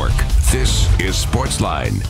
Network. This is SportsLine.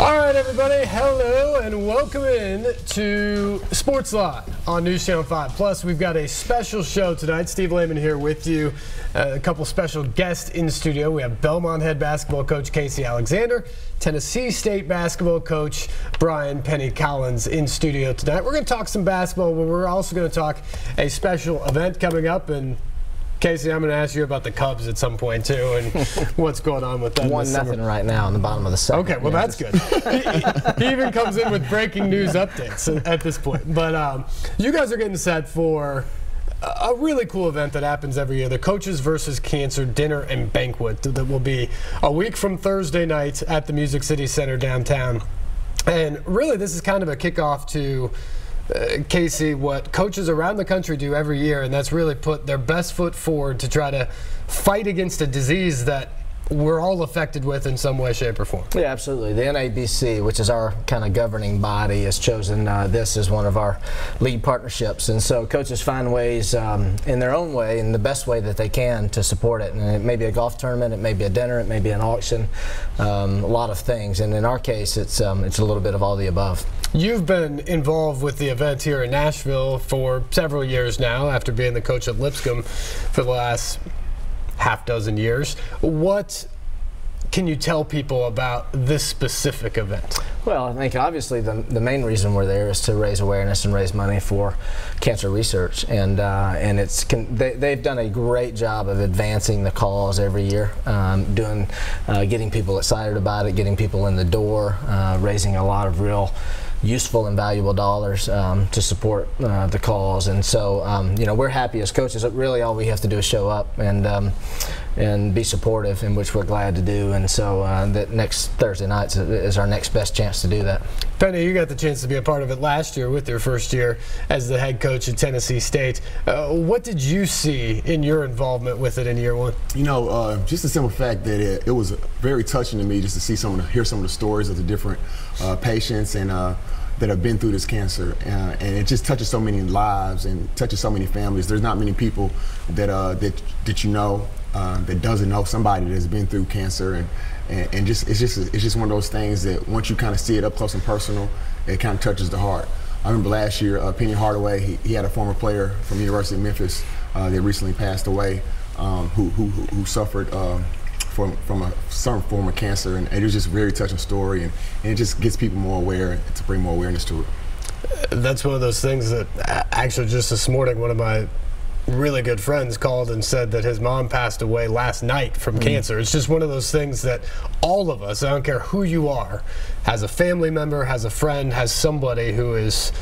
All right, everybody, hello and welcome in to SportsLine on NewsChannel 5. Plus, we've got a special show tonight. Steve Lehman here with you. A couple special guests in studio. We have Belmont Head basketball coach Casey Alexander, Tennessee State basketball coach Brian Penny Collins in studio tonight. We're going to talk some basketball, but we're also going to talk a special event coming up. And Casey, I'm going to ask you about the Cubs at some point, too, and what's going on with them. 1-0 right now in the bottom of the second. Okay, well, that's good. He even comes in with breaking news updates at this point. But you guys are getting set for a really cool event that happens every year, the Coaches versus Cancer Dinner and Banquet, that will be a week from Thursday night at the Music City Center downtown. And really, this is kind of a kickoff to Casey, what coaches around the country do every year, and that's really put their best foot forward to try to fight against a disease that we're all affected with in some way, shape, or form. Yeah, absolutely. The NABC, which is our kind of governing body, has chosen this as one of our lead partnerships. And so coaches find ways in their own way, in the best way that they can, to support it. And it may be a golf tournament, it may be a dinner, it may be an auction, a lot of things. And in our case, it's a little bit of all the above. You've been involved with the event here in Nashville for several years now, after being the coach at Lipscomb for the last half-dozen years. What can you tell people about this specific event? Well, I think obviously the main reason we're there is to raise awareness and raise money for cancer research, and they've done a great job of advancing the cause every year, getting people excited about it, getting people in the door, raising a lot of real useful and valuable dollars to support the cause. And so you know, we're happy as coaches. Really all we have to do is show up and be supportive, in which we're glad to do. And so that next Thursday night is our next best chance to do that. Penny, you got the chance to be a part of it last year with your first year as the head coach at Tennessee State. What did you see in your involvement with it in year one? You know, just the simple fact that it was very touching to me just to see hear some of the stories of the different patients and that have been through this cancer, and it just touches so many lives and touches so many families. There's not many people that that you know that doesn't know somebody that has been through cancer, and just it's just one of those things that once you kind of see it up close and personal, it kind of touches the heart. I remember last year, Penny Hardaway, he had a former player from the University of Memphis that recently passed away, who suffered from a certain form of cancer, and it was just a very touching story, and it just gets people more aware, to bring more awareness to it. That's one of those things that actually just this morning, one of my really good friends called and said that his mom passed away last night from cancer. It's just one of those things that all of us, I don't care who you are, has a family member, has a friend, has somebody who is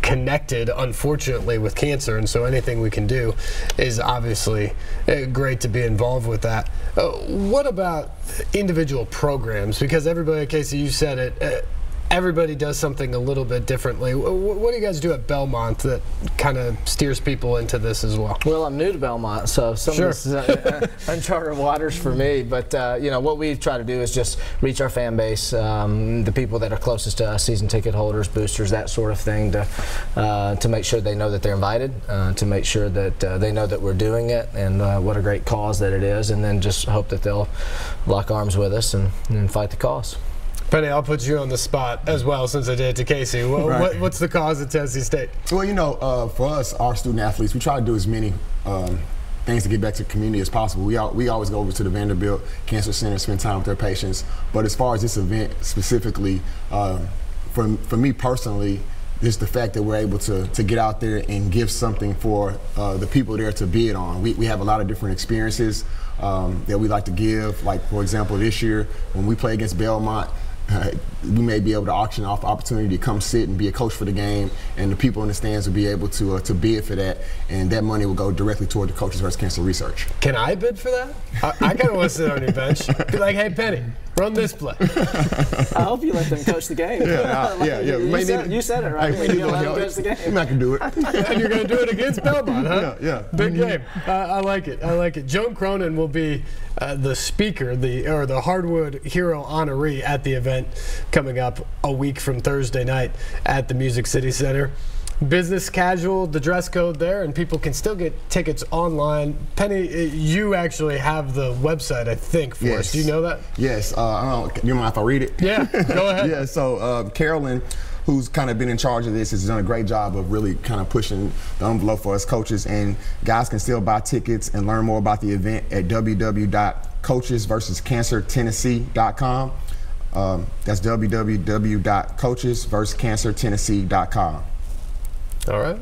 connected, unfortunately, with cancer, and so anything we can do is obviously great to be involved with that. What about individual programs? Because everybody, Casey, you said it, everybody does something a little bit differently. What do you guys do at Belmont that kind of steers people into this as well? Well, I'm new to Belmont, so some of this is uncharted waters for me. But you know, what we try to do is just reach our fan base, the people that are closest to us, season ticket holders, boosters, that sort of thing, to make sure they know that they're invited, to make sure that they know that we're doing it, and what a great cause that it is, and then just hope that they'll lock arms with us and fight the cause. Penny, I'll put you on the spot as well, since I did it to Casey. What's the cause at Tennessee State? Well, you know, for us, our student athletes, we try to do as many things to get back to the community as possible. We always go over to the Vanderbilt Cancer Center, spend time with their patients. But as far as this event specifically, for me personally, just the fact that we're able to get out there and give something for the people there to bid on. We have a lot of different experiences that we like to give. Like, for example, this year when we play against Belmont, we may be able to auction off the opportunity to come sit and be a coach for the game, and the people in the stands will be able to bid for that, and that money will go directly toward the Coaches versus Cancer research. Can I bid for that? I kind of want to sit on your bench. Be like, hey, Penny, run this play. I hope you let them coach the game. You said it, right? Hey, you let them coach the game. I'm not going to do it. And you're going to do it against Belmont, huh? Yeah. Big game. I like it. I like it. Joan Cronin will be the speaker, the Hardwood Hero honoree at the event coming up a week from Thursday night at the Music City Center. business casual, the dress code there, and people can still get tickets online. Penny, you actually have the website, I think, for us. Do you know that? Yes. You mind if I read it? Yeah, go ahead. Yeah, so Carolyn, who's kind of been in charge of this, has done a great job of really kind of pushing the envelope for us coaches. And guys can still buy tickets and learn more about the event at www.coachesversuscancertennessee.com. That's www.coachesversuscancertennessee.com. All right.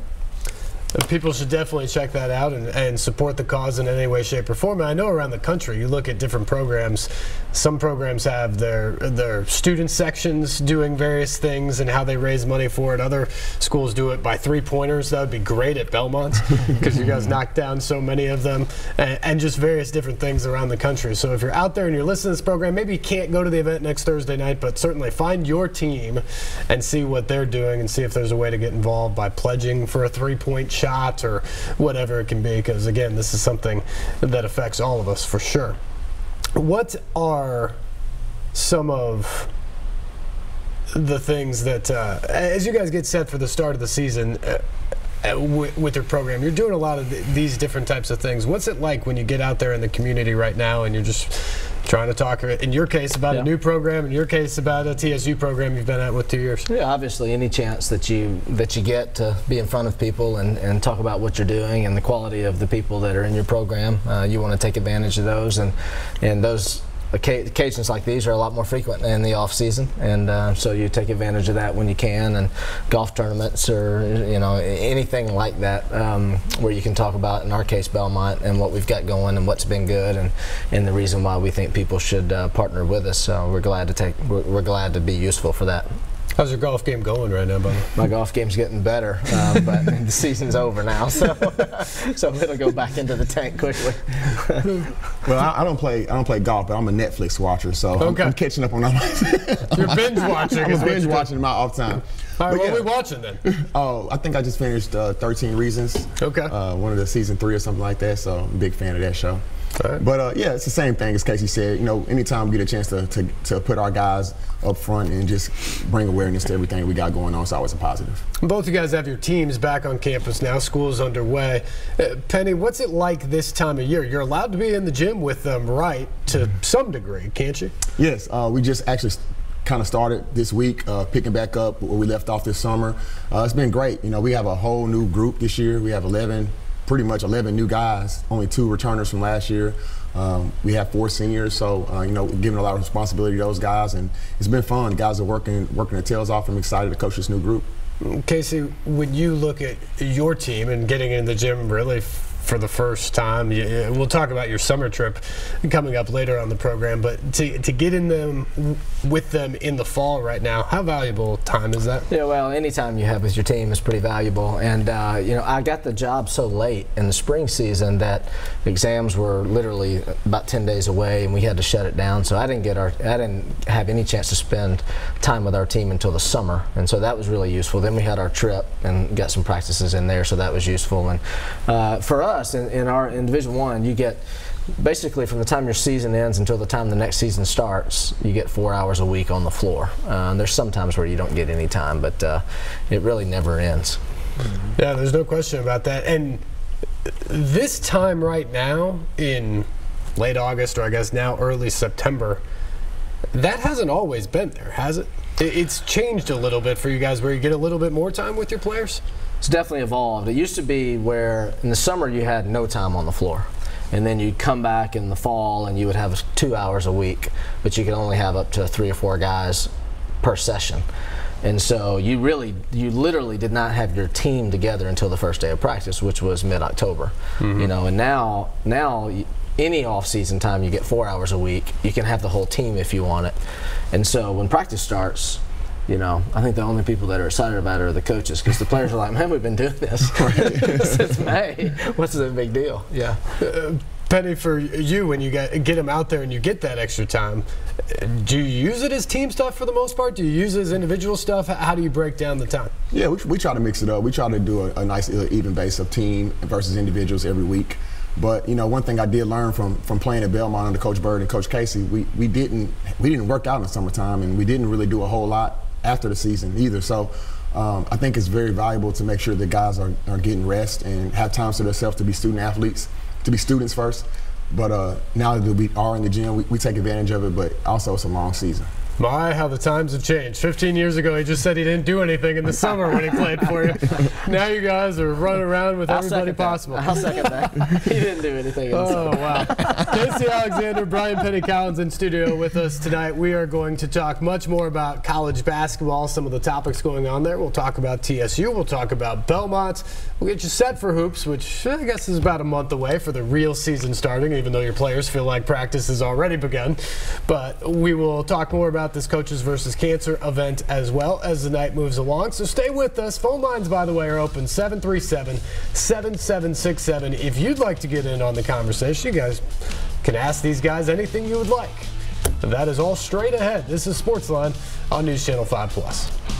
People should definitely check that out and support the cause in any way, shape, or form. And I know around the country, you look at different programs. Some programs have their student sections doing various things and how they raise money for it. Other schools do it by three-pointers. That would be great at Belmont because you guys knocked down so many of them, and just various different things around the country. So if you're out there and you're listening to this program, maybe you can't go to the event next Thursday night, but certainly find your team and see what they're doing and see if there's a way to get involved by pledging for a three-point shot or whatever it can be, because again, this is something that affects all of us for sure. What are some of the things that as you guys get set for the start of the season with your program, you're doing a lot of these different types of things. What's it like when you get out there in the community right now and you're just trying to talk, in your case, about a new program, in your case, about a TSU program you've been at with 2 years? Yeah, obviously, any chance that you get to be in front of people and talk about what you're doing and the quality of the people that are in your program, you want to take advantage of those. And those occasions like these are a lot more frequent in the off season, and so you take advantage of that when you can. And golf tournaments or anything like that where you can talk about, in our case, Belmont and what we've got going and what's been good and the reason why we think people should partner with us. So we're glad to be useful for that. How's your golf game going right now, buddy? My golf game's getting better, but the season's over now, so it'll go back into the tank quickly. Well, I don't play golf, but I'm a Netflix watcher, so I'm catching up on all my. You're binge watching. I'm binge watching in my off time. All right, what are we watching then? Oh, I think I just finished 13 Reasons. Okay. One of the season 3 or something like that, so I'm a big fan of that show. Right. But yeah, it's the same thing as Casey said. Anytime we get a chance to put our guys up front and just bring awareness to everything we got going on, it's always a positive. Both you guys have your teams back on campus now. School's underway. Penny, what's it like this time of year? You're allowed to be in the gym with them, right, to some degree, can't you? Yes, we just actually kind of started this week, picking back up where we left off this summer. It's been great. We have a whole new group this year. We have pretty much 11 new guys, only 2 returners from last year. We have 4 seniors, so giving a lot of responsibility to those guys, and it's been fun. The guys are working their tails off. I'm excited to coach this new group. Casey, when you look at your team and getting in the gym really for the first time, we'll talk about your summer trip coming up later on the program, but to get in them with them in the fall right now, how valuable time is that? Yeah, well, any time you have with your team is pretty valuable. And I got the job so late in the spring season that exams were literally about 10 days away, and we had to shut it down. So I didn't have any chance to spend time with our team until the summer, and so that was really useful. Then we had our trip and got some practices in there, so that was useful. And for us, in Division I, you get basically from the time your season ends until the time the next season starts, you get 4 hours a week on the floor. There's some times where you don't get any time, but it really never ends. Yeah, there's no question about that. And this time right now in late August, or I guess now early September, that hasn't always been there, has it? It's changed a little bit for you guys where you get a little bit more time with your players? It's definitely evolved. It used to be where in the summer you had no time on the floor, and then you'd come back in the fall and you would have 2 hours a week, but you could only have up to 3 or 4 guys per session. And so you literally did not have your team together until the first day of practice, which was mid-October. And now any off-season time you get 4 hours a week. You can have the whole team if you want it. And so when practice starts, I think the only people that are excited about it are the coaches, because the players are like, man, we've been doing this since May. What's the big deal? Yeah. Penny, for you, when you get them out there and you get that extra time, do you use it as team stuff for the most part? Do you use it as individual stuff? How do you break down the time? Yeah, we try to mix it up. We try to do a nice even base of team versus individuals every week. But one thing I did learn from playing at Belmont under Coach Bird and Coach Casey, we didn't work out in the summertime, and we didn't really do a whole lot after the season either. So I think it's very valuable to make sure that guys are getting rest and have time to themselves to be student athletes, to be students first. But now that we are in the gym, we take advantage of it, but also it's a long season. My, how the times have changed. 15 years ago, he just said he didn't do anything in the summer when he played for you. Now you guys are running around with everybody possible. I'll second that. He didn't do anything in the summer. Oh, wow. Casey Alexander, Brian Penny-Collins in studio with us tonight. We are going to talk much more about college basketball, some of the topics going on there. We'll talk about TSU. We'll talk about Belmont. We'll get you set for hoops, which I guess is about a month away for the real season starting, even though your players feel like practice has already begun. But we will talk more about this Coaches versus Cancer event as well as the night moves along. So stay with us. Phone lines, by the way, are open 737-7767. If you'd like to get in on the conversation, you guys can ask these guys anything you would like. That is all straight ahead. This is SportsLine on News Channel 5+.